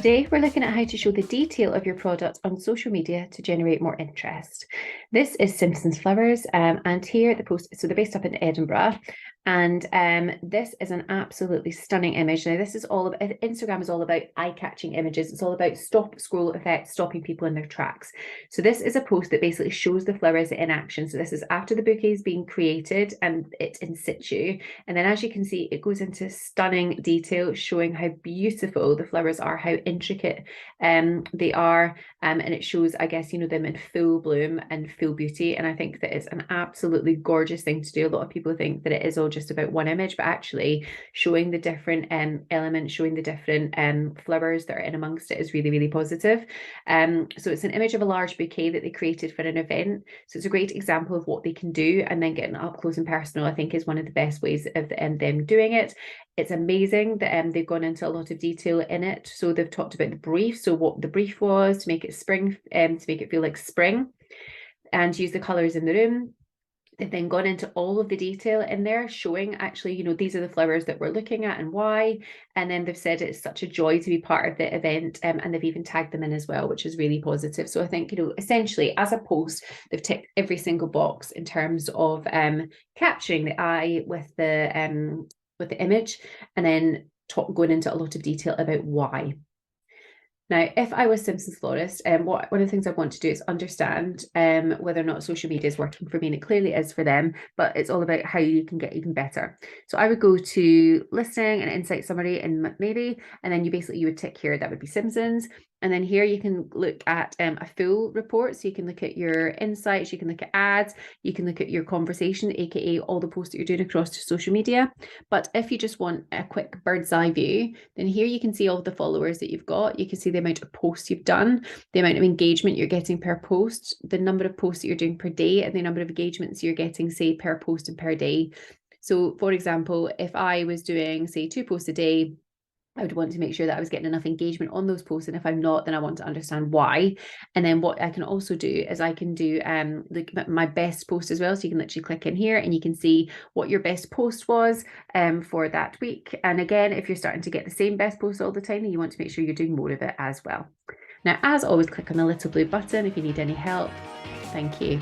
Today, we're looking at how to show the detail of your product on social media to generate more interest. This is Simpson's Flowers, and here the post, so they're based up in Edinburgh, and this is an absolutely stunning image. Now, this is all about, Instagram is all about eye-catching images. It's all about stop scroll effect, stopping people in their tracks. So this is a post that basically shows the flowers in action. So this is after the bouquet is being created and it's in situ. And then as you can see, it goes into stunning detail, showing how beautiful the flowers are, how intricate they are, and it shows, I guess, them in full bloom and full beauty. And I think that it's an absolutely gorgeous thing to do. A lot of people think that it is all just about one image, but actually showing the different elements, showing the different flowers that are in amongst it is really, really positive. So it's an image of a large bouquet that they created for an event. So it's a great example of what they can do, and then getting up close and personal, I think, is one of the best ways of them doing it. It's amazing that they've gone into a lot of detail in it. So they've talked about the brief, so what the brief was to make it spring, to make it feel like spring, and use the colours in the room. They've then gone into all of the detail in there, showing actually, these are the flowers that we're looking at and why. And then they've said it's such a joy to be part of the event, and they've even tagged them in as well, which is really positive. So I think, essentially as a post, they've ticked every single box in terms of capturing the eye with the image, and then going into a lot of detail about why. Now, if I was Simpson's florist, one of the things I want to do is understand whether or not social media is working for me, and it clearly is for them, but it's all about how you can get even better. So I would go to listing and insight summary in maybe, and then you would tick here, that would be Simpsons. And then here you can look at a full report. So you can look at your insights, you can look at ads, you can look at your conversation, aka all the posts that you're doing across social media. But if you just want a quick bird's eye view, then here you can see all the followers that you've got. You can see the amount of posts you've done, the amount of engagement you're getting per post, the number of posts that you're doing per day, and the number of engagements you're getting, say, per post and per day. So for example, if I was doing, say, 2 posts a day, I would want to make sure that I was getting enough engagement on those posts. And if I'm not, then I want to understand why. And then what I can also do is I can do my best post as well. So you can literally click in here and you can see what your best post was for that week. And again, if you're starting to get the same best post all the time, then you want to make sure you're doing more of it as well. Now, as always, click on the little blue button if you need any help. Thank you.